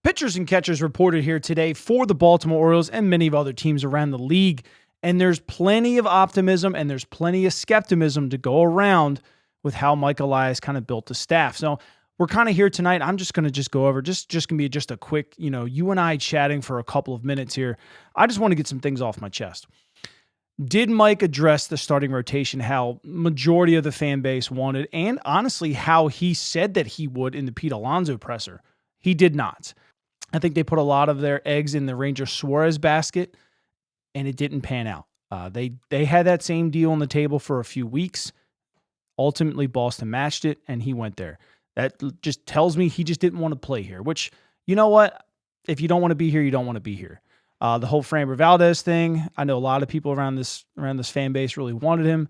Pitchers and catchers reported here today for the Baltimore Orioles and many of other teams around the league. And there's plenty of optimism and there's plenty of skepticism to go around with how Mike Elias kind of built the staff. So we're kind of here tonight. I'm just going to go over, just going to be just a quick, you and I chatting for a couple of minutes here. I just want to get some things off my chest. Did Mike address the starting rotation, how majority of the fan base wanted, and honestly, how he said that he would in the Pete Alonso presser? He did not. I think they put a lot of their eggs in the Ranger Suarez basket, and it didn't pan out. They had that same deal on the table for a few weeks. Ultimately, Boston matched it, and he went there. That just tells me he just didn't want to play here, which, you know what? If you don't want to be here, you don't want to be here. The whole Framber Valdez thing, I know a lot of people around this fan base really wanted him.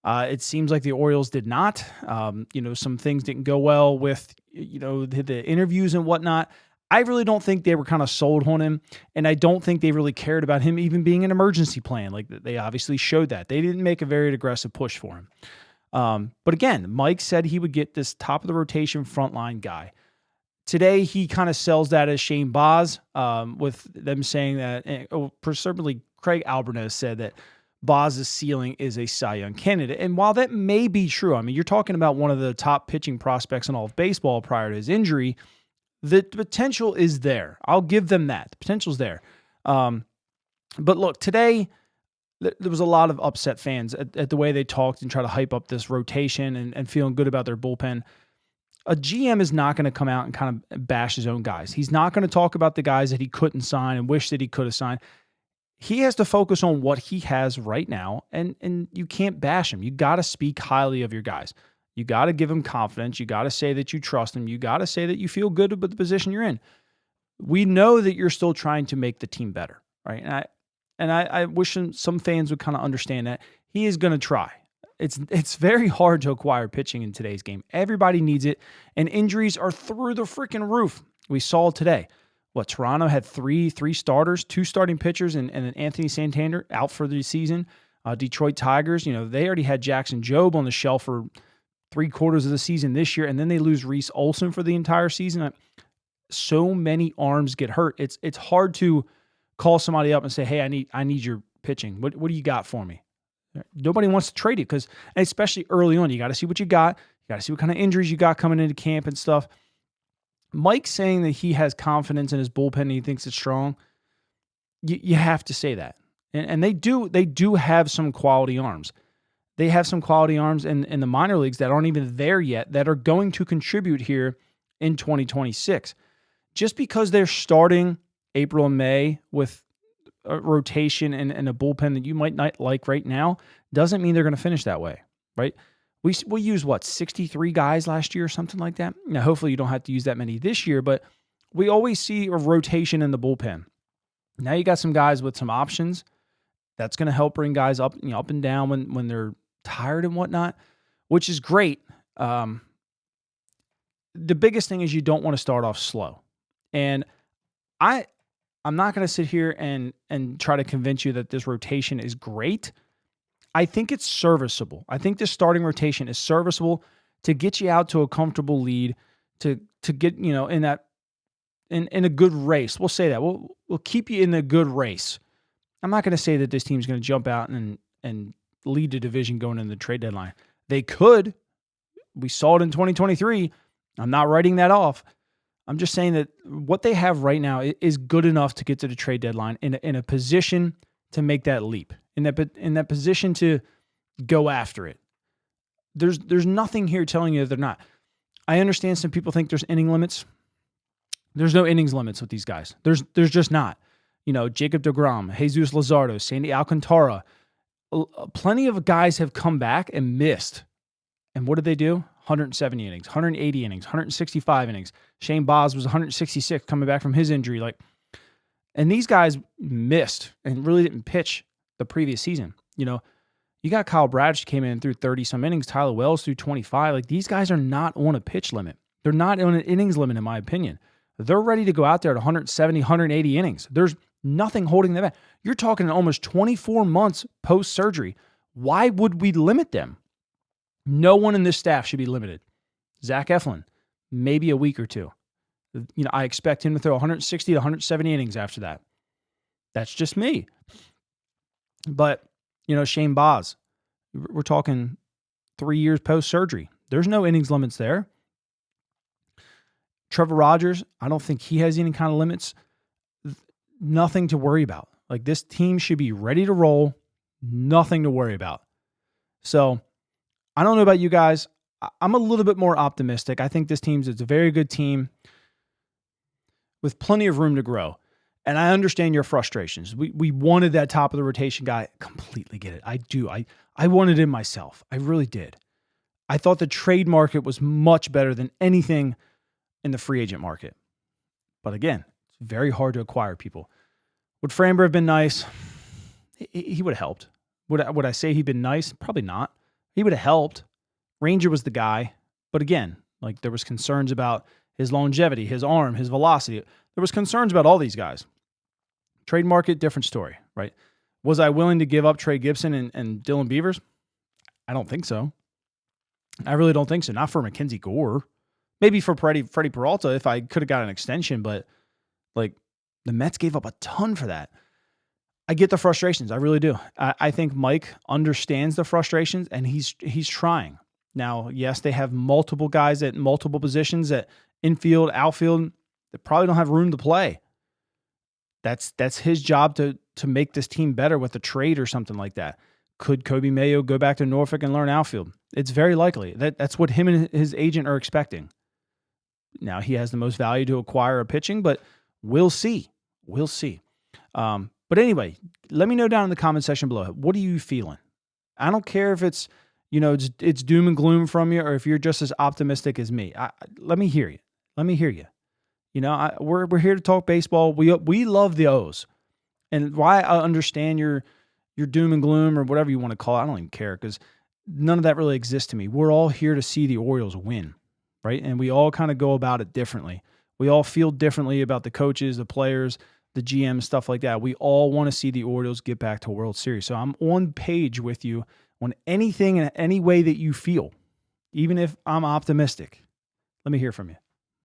It seems like the Orioles did not. Some things didn't go well with, the interviews and whatnot. I really don't think they were kind of sold on him, and I don't think they really cared about him even being an emergency plan. Like, they obviously showed that. They didn't make a very aggressive push for him. But again, Mike said he would get this top of the rotation frontline guy. Today, he kind of sells that as Shane Baz, with them saying that, presumably Craig Albernes said that Baz's ceiling is a Cy Young candidate. And while that may be true, I mean, you're talking about one of the top pitching prospects in all of baseball prior to his injury. The potential is there. I'll give them that. The potential's there. But look, today, there was a lot of upset fans at the way they talked and try to hype up this rotation and feeling good about their bullpen. A GM is not going to come out and kind of bash his own guys. He's not going to talk about the guys that he couldn't sign and wish that he could have signed. He has to focus on what he has right now, and you can't bash him. You got to speak highly of your guys. You got to give them confidence. You got to say that you trust them. You got to say that you feel good about the position you're in. We know that you're still trying to make the team better, right? And I wish some fans would kind of understand that. He is going to try. It's very hard to acquire pitching in today's game. Everybody needs it, and injuries are through the freaking roof. We saw today. Toronto had three starters, 2 starting pitchers, and Anthony Santander out for the season. Detroit Tigers, they already had Jackson Jobe on the shelf for 3/4 of the season this year, and then they lose Reese Olson for the entire season. So many arms get hurt. It's hard to call somebody up and say, "Hey, I need your pitching. What do you got for me?" Nobody wants to trade it because, especially early on, you got to see what you got. You got to see what kind of injuries you got coming into camp and stuff. Mike saying that he has confidence in his bullpen and he thinks it's strong. You have to say that, and they do have some quality arms. They have some quality arms in the minor leagues that aren't even there yet that are going to contribute here in 2026. Just because they're starting April and May with a rotation and a bullpen that you might not like right now doesn't mean they're going to finish that way, right? We used 63 guys last year or something like that. Now, hopefully you don't have to use that many this year, but we always see a rotation in the bullpen. Now you got some guys with some options. That's going to help bring guys up, up and down when they're tired and whatnot, which is great. The biggest thing is you don't want to start off slow. And I'm not going to sit here and try to convince you that this rotation is great. I think it's serviceable. I think this starting rotation is serviceable to get you out to a comfortable lead, to get, in a good race. We'll say that. We'll keep you in a good race. I'm not going to say that this team's going to jump out and lead the division going into the trade deadline. They could. We saw it in 2023. I'm not writing that off. I'm just saying that what they have right now is good enough to get to the trade deadline in a position to make that leap, in that position to go after it. There's nothing here telling you that they're not. I understand some people think there's inning limits. There's no innings limits with these guys. There's just not. Jacob deGrom, Jesus Luzardo, Sandy Alcantara. Plenty of guys have come back and missed. And what did they do? 170 innings, 180 innings, 165 innings. Shane Baz was 166 coming back from his injury. And these guys missed and really didn't pitch the previous season. You got Kyle Bradish came in and threw 30-some innings. Tyler Wells threw 25. These guys are not on a pitch limit. They're not on an innings limit, in my opinion. They're ready to go out there at 170, 180 innings. There's nothing holding them back. You're talking almost 24 months post-surgery. Why would we limit them? No one in this staff should be limited. Zach Eflin, maybe a week or two. I expect him to throw 160 to 170 innings after that. That's just me. But, Shane Baz, we're talking 3 years post-surgery. There's no innings limits there. Trevor Rogers, I don't think he has any kind of limits. Nothing to worry about. Like, this team should be ready to roll. Nothing to worry about. So, I don't know about you guys. I'm a little bit more optimistic. I think this team's a very good team with plenty of room to grow. And I understand your frustrations. We wanted that top of the rotation guy. Completely get it. I do. I wanted him myself. I really did. I thought the trade market was much better than anything in the free agent market. But again, it's very hard to acquire people. Would Framber have been nice? He would have helped. Would I say he'd been nice? Probably not. He would have helped. Ranger was the guy. But again, like, there was concerns about his longevity, his arm, his velocity. There was concerns about all these guys. Trade market, different story, right? Was I willing to give up Trey Gibson and Dylan Beavers? I don't think so. I really don't think so. Not for Mackenzie Gore. Maybe for Freddie Peralta if I could have got an extension, but like, the Mets gave up a ton for that. I get the frustrations. I really do. I think Mike understands the frustrations, and he's trying. Now, yes, they have multiple guys at multiple positions at infield, outfield. They probably don't have room to play. That's his job to make this team better with a trade or something like that. Could Kobe Mayo go back to Norfolk and learn outfield? It's very likely. That's what him and his agent are expecting. Now, he has the most value to acquire a pitching, but we'll see. We'll see. But anyway, let me know down in the comment section below. What are you feeling? I don't care if it's, it's doom and gloom from you, or if you're just as optimistic as me. Let me hear you. Let me hear you. We're here to talk baseball. We love the O's, and why I understand your doom and gloom or whatever you want to call it. I don't even care, because none of that really exists to me. We're all here to see the Orioles win, right? And we all kind of go about it differently. We all feel differently about the coaches, the players, the GM, stuff like that. We all want to see the Orioles get back to World Series. So I'm on page with you on anything and any way that you feel, even if I'm optimistic. Let me hear from you.